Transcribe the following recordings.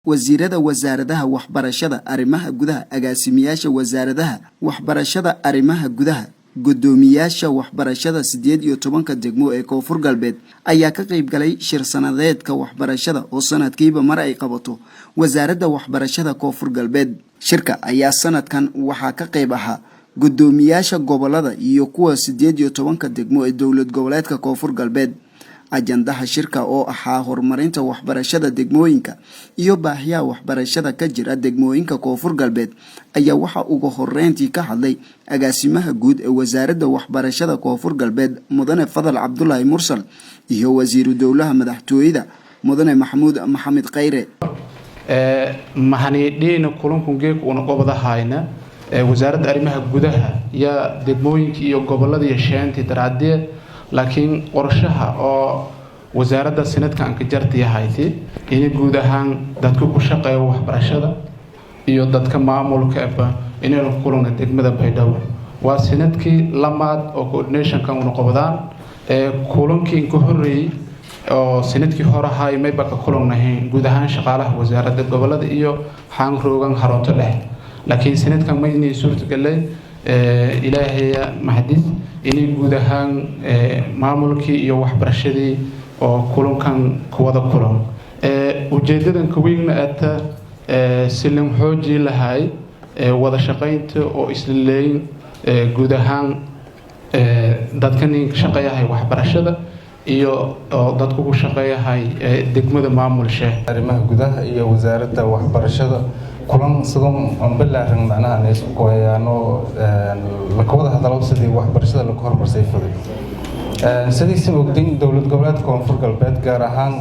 wasiirada wasaaradaha waxbarashada arrimaha gudaha agaasimayaasha wasaaradaha waxbarashada arrimaha gudaha gudoomiyaasha waxbarashada 18 degmo ee Koonfur Galbeed ayaa ka qayb galay shir sanadeedka waxbarashada oo sanadkiiba mar ay qabato wasaaradda waxbarashada Koonfur Galbeed. Shirka ayaa sanadkan waxa ka qayb ahaa gudoomiyaasha gobolada iyo kuwa 18 degmo ee dawlad goboleedka Koonfur Galbeed. ajandaha shirka oo ahaa horumarinta waxbarashada degmooyinka iyo baahiyaha waxbarashada ka jira degmooyinka Koonfur Galbeed ayaa waxa ugu horeyntii ka hadlay agaasimaha guud ee wasaaradda waxbarashada Koonfur Galbeed Mudane Fadal Cabdullaahi Mursal iyo wasiiru dawlaha madaxtooyada Mudane Maxamed Khayre. mahaniidina kulanku geek una qobadahayna wasaaradda arrimaha gudaha ya degmooyinka iyo gobolada yeeshaantii daraaddeed laakiin qorshaha oo wasaaradda sanadkan ka jartay hay'ad in guud ahaan dadku ku shaqeeyo waxbarashada iyo dadka maamulka inay kulana degmada Baydhabo waa sanadkii lamaad oo coordination kan una qobadaan kulankii ka horeeyay oo sanadkii hore ahay may baka kulanahay guud ahaan shaqaalaha wasaaradda gobolada iyo xaan roogan xarunta leh laakiin sanadkan ma inay suurtagalay ilaahay mahadis inay guud ahaan maamulkii iyo waxbarashadii oo kulankan wada kulan ujeedadan ka weyn aata silim xoojii lahay wada shaqaynta oo isleeyin guud ahaan dadkan shaqeeyahay waxbarashada iyo dadku ku shaqeeyahay degmada maamulsha arrimaha gudaha iyo wasaaradda waxbarashada kulan sidoo ambalaarn macnaha isku gooyaano la kooda hadallo sidii waxbarashada la hormarsay fuday sidii sababtay dawlad goboleedka Koonfur Galbeed gaar ahaan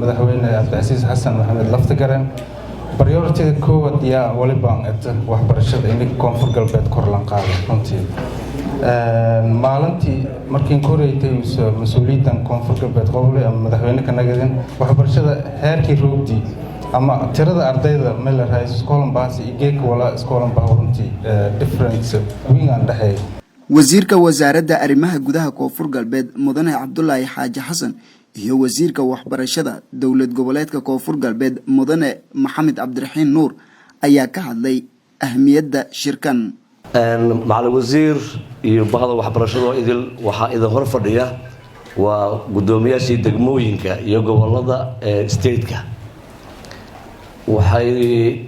madaxweyne Abdulaziz Xasan Maxamed Laftigaran priority koowaad yaa waliba waxbarashada in Koonfur Galbeed kor lan qaado runtii maalintii markii koreeytay mas'uuliyiintan Koonfur Galbeed qowle ama madaxweyne ka nagadeen waxbarashada heerkii roogtii ama tirada ardayda meel raay iskoolan baasi igeek wala iskoolan baawntii difference wiingan dhaxay wasiirka wasaaradda arrimaha gudaha Koonfur Galbeed Mudane Cabdullaahi Xaaji Xasan iyo wasiirka waxbarashada dawlad goboleedka Koonfur Galbeed Mudane Maxamed Cabdiraxiin Nuur ayaa ka hadlay ahmiyadda shirkan macallin wasiir iyo bahda waxbarashada idil waxa idin hor fadhiya waa gudoomiyaashii degmooyinka iyo gobolada state-ka waxay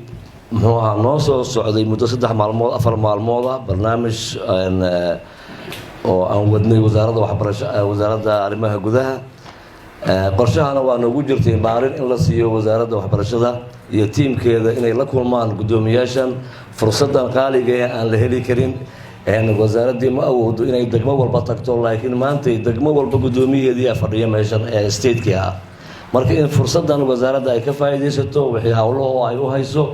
noo soo socday muddo 3 maalmood 4 maalmood barnaamij oo aan wadnay wasaaradda waxbarashada wasaaradda arrimaha gudaha qorshahana waa noogu jirtay maalin in la siiyo wasaaradda waxbarashada iyo tiimkeeda inay la kulmaan gudoomiyaashan fursadan qaaliga ah aan la heli karin wasaaradda ma awoodo inay degmo walba tagto laakiin maanta degmo walba gudoomiyadeedii fadhiya meeshan state-ka ah marka in fursadan wasaaradda ay ka faa'iideysato wixii hawlaha ay u hayso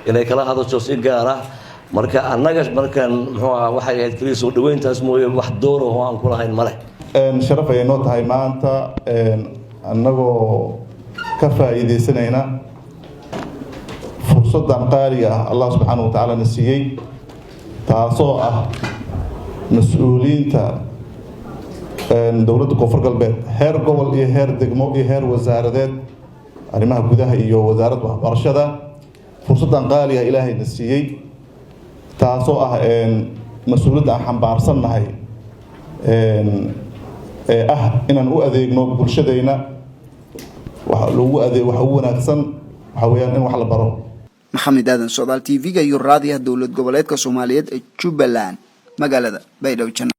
inay kala hadasho si gaar ah marka annaga markan waxay ahayd kaliya soo dhaweyntaas mooyee wax door ah oo aan ku lahayn male sharaf ay noo tahay maanta annagoo ka faa'iideysanayna fursadan qaaliga ah Allah subhanahu wa ta'ala nasiyay taasoo ah mas'uuliyiinta dawladda Koonfur Galbeed heer gobol iyo heer degmo iyo heer wasaaradeed arrimaha gudaha iyo wasaaradda waxbarashada fursadan qaaliga Ilaahay nasiyay taasoo ah mas'uuliyad aan xambaarsannahay inaan u adeegno bulshadeena waxa lagu adeeg waxa wanaagsan waxa weeyaan in wax la baro Maxamed Aadan Soodaal TV-ga iyo raadiyaha dawlad goboleedka Soomaaliyeed ee Jubbaland magaalada Baydhabo.